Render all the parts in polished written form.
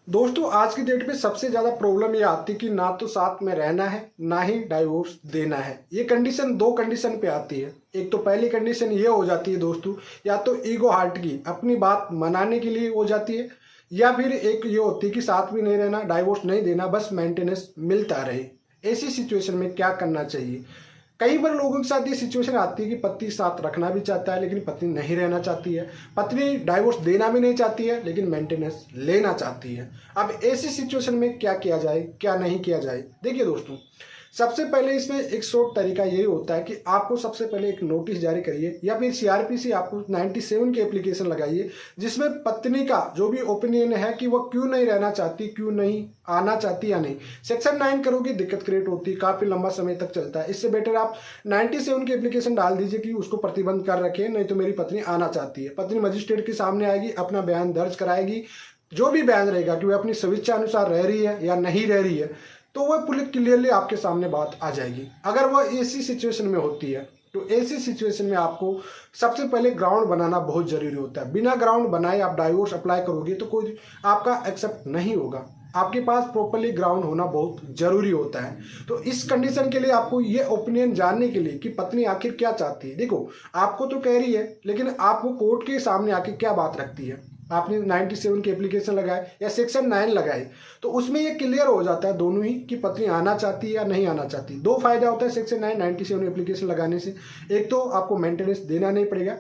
दोस्तों आज की डेट में सबसे ज़्यादा प्रॉब्लम ये आती है कि ना तो साथ में रहना है ना ही डाइवोर्स देना है। ये कंडीशन दो कंडीशन पे आती है। एक तो पहली कंडीशन ये हो जाती है दोस्तों, या तो ईगो हार्ट की अपनी बात मनाने के लिए हो जाती है, या फिर एक ये होती है कि साथ भी नहीं रहना, डाइवोर्स नहीं देना, बस मेंटेनेंस मिलता रहे। ऐसी सिचुएशन में क्या करना चाहिए? कई बार लोगों के साथ ये सिचुएशन आती है कि पति साथ रखना भी चाहता है लेकिन पत्नी नहीं रहना चाहती है, पत्नी डाइवोर्स देना भी नहीं चाहती है लेकिन मेंटेनेंस लेना चाहती है। अब ऐसी सिचुएशन में क्या किया जाए, क्या नहीं किया जाए? देखिए दोस्तों, सबसे पहले इसमें एक शॉर्ट तरीका यही होता है कि आपको सबसे पहले एक नोटिस जारी करिए या फिर सीआरपीसी आपको 97 की एप्लीकेशन लगाइए, जिसमें पत्नी का जो भी ओपिनियन है कि वह क्यों नहीं रहना चाहती, क्यों नहीं आना चाहती या नहीं। सेक्शन 9 करोगे दिक्कत क्रिएट होती है, काफी लंबा समय तक चलता है। इससे बेटर आप 97 की एप्लीकेशन डाल दीजिए कि उसको प्रतिबंध कर रखे, नहीं तो मेरी पत्नी आना चाहती है। पत्नी मजिस्ट्रेट के सामने आएगी, अपना बयान दर्ज कराएगी। जो भी बयान रहेगा कि वह अपनी स्वेच्छा अनुसार रह रही है या नहीं रह रही है, तो वह पूरी क्लियरली आपके सामने बात आ जाएगी। अगर वह ऐसी सिचुएशन में होती है तो ऐसी सिचुएशन में आपको सबसे पहले ग्राउंड बनाना बहुत जरूरी होता है। बिना ग्राउंड बनाए आप डाइवोर्स अप्लाई करोगे तो कोई आपका एक्सेप्ट नहीं होगा। आपके पास प्रॉपरली ग्राउंड होना बहुत जरूरी होता है। तो इस कंडीशन के लिए आपको ये ओपिनियन जानने के लिए कि पत्नी आखिर क्या चाहती है। देखो, आपको तो कह रही है लेकिन आपको कोर्ट के सामने आके क्या बात रखती है। आपने 97 की एप्लीकेशन लगाए या सेक्शन 9 लगाए तो उसमें ये क्लियर हो जाता है दोनों ही कि पत्नी आना चाहती है या नहीं आना चाहती। दो फायदा होता है सेक्शन 9 97 एप्लीकेशन लगाने से। एक तो आपको मेंटेनेंस देना नहीं पड़ेगा,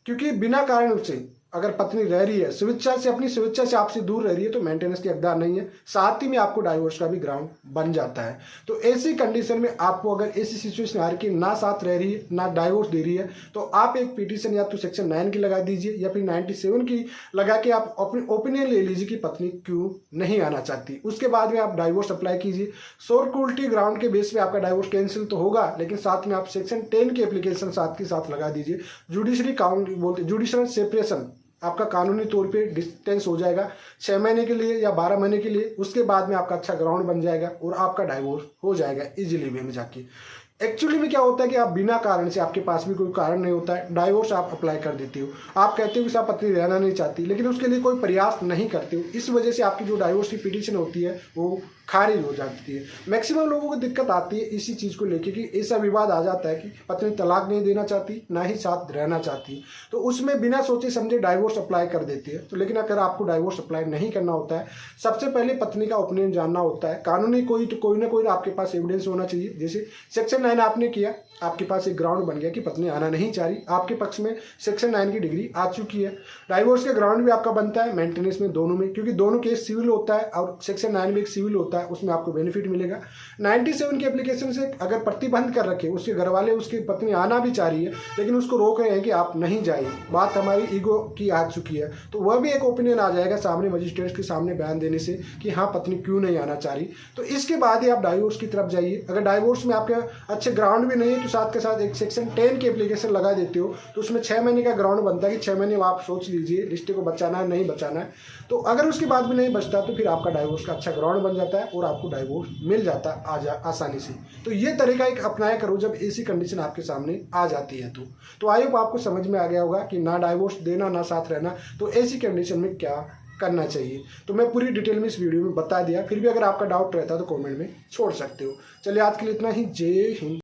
क्योंकि बिना कारण से अगर पत्नी रह रही है स्वेच्छा से, अपनी स्वेच्छा से आपसे दूर रह रही है तो मेंटेनेंस की हकदार नहीं है। साथ ही में आपको डाइवोर्स का भी ग्राउंड बन जाता है। तो ऐसी कंडीशन में आपको अगर ऐसी सिचुएशन आ रही कि ना साथ रह रही है ना डाइवोर्स दे रही है, तो आप एक पिटीशन या तो सेक्शन 9 की लगा दीजिए या फिर 97 की लगा के आप अपनी ओपिनियन ले लीजिए कि पत्नी क्यों नहीं आना चाहती। उसके बाद में आप डाइवोर्स अप्लाई कीजिए। सिक्योरिटी ग्राउंड के बेस पे आपका डाइवोर्स कैंसिल तो होगा, लेकिन साथ में आप सेक्शन 10 की एप्लीकेशन साथ के साथ लगा दीजिए। जुडिशरी काउंट बोलते, जुडिशल सेपरेशन आपका कानूनी तौर पे डिस्टेंस हो जाएगा 6 महीने के लिए या 12 महीने के लिए। उसके बाद में आपका अच्छा ग्राउंड बन जाएगा और आपका डाइवोर्स हो जाएगा इजीली वे में जाके। एक्चुअली में क्या होता है कि आप बिना कारण से, आपके पास भी कोई कारण नहीं होता है, डाइवोर्स आप अप्लाई कर देते हो। आप कहते हो कि साहब पत्नी रहना नहीं चाहती, लेकिन उसके लिए कोई प्रयास नहीं करते हो। इस वजह से आपकी जो डाइवोर्स की पिटीशन होती है वो खारिज हो जाती है। मैक्सिमम लोगों को दिक्कत आती है इसी चीज़ को लेके कि ऐसा विवाद आ जाता है कि पत्नी तलाक नहीं देना चाहती ना ही साथ रहना चाहती, तो उसमें बिना सोचे समझे डाइवोर्स अप्लाई कर देती है। तो लेकिन अगर आपको डाइवोर्स अप्लाई नहीं करना होता है, सबसे पहले पत्नी का ओपिनियन जानना होता है। कानूनी कोई ना कोई आपके पास एविडेंस होना चाहिए। जैसे सेक्शन 9 आपने किया, आपके पास एक ग्राउंड बन गया कि पत्नी आना नहीं चाह रही, आपके पक्ष में सेक्शन 9 की डिग्री आ चुकी है। डाइवोर्स के ग्राउंड भी आपका बनता है, मेंटेनेंस में, दोनों में, क्योंकि दोनों केस सिविल होता है और सेक्शन 9 में एक सिविल होता है, उसमें आपको बेनिफिट मिलेगा। 97 की एप्लीकेशन से अगर प्रतिबंध कर रखे, उसके घर वाले, उसकी पत्नी आना भी चाह रही है लेकिन उसको रोक रहे हैं कि आप नहीं जाइए, बात हमारी ईगो की आ चुकी है, तो वह भी एक ओपिनियन आ जाएगा सामने मजिस्ट्रेट के सामने बयान देने से कि हाँ पत्नी क्यों नहीं आना चाह रही। तो इसके बाद ही आप डाइवोर्स की तरफ जाइए। अगर डाइवोर्स में आपके अच्छे ग्राउंड भी नहीं है तो साथ के साथ एक सेक्शन 10 की एप्लीकेशन लगा देते हो, तो उसमें 6 महीने का ग्राउंड बनता है कि 6 महीने आप सोच लीजिए रिश्ते को बचाना है नहीं बचाना है। तो अगर उसके बाद भी नहीं बचता तो फिर आपका डाइवोर्स का अच्छा ग्राउंड बन जाता है और आपको डाइवोर्स मिल जाता है आसानी से। तो ये तरीका एक अपनाया करो जब ऐसी कंडीशन आपके सामने आ जाती है। तो आई होप आपको समझ में आ गया होगा कि ना डाइवोर्स देना ना साथ रहना, तो ऐसी कंडीशन में क्या करना चाहिए। तो मैं पूरी डिटेल में इस वीडियो में बता दिया। फिर भी अगर आपका डाउट रहता है तो कमेंट में छोड़ सकते हो। चलिए आज के लिए इतना ही। जय हिंद।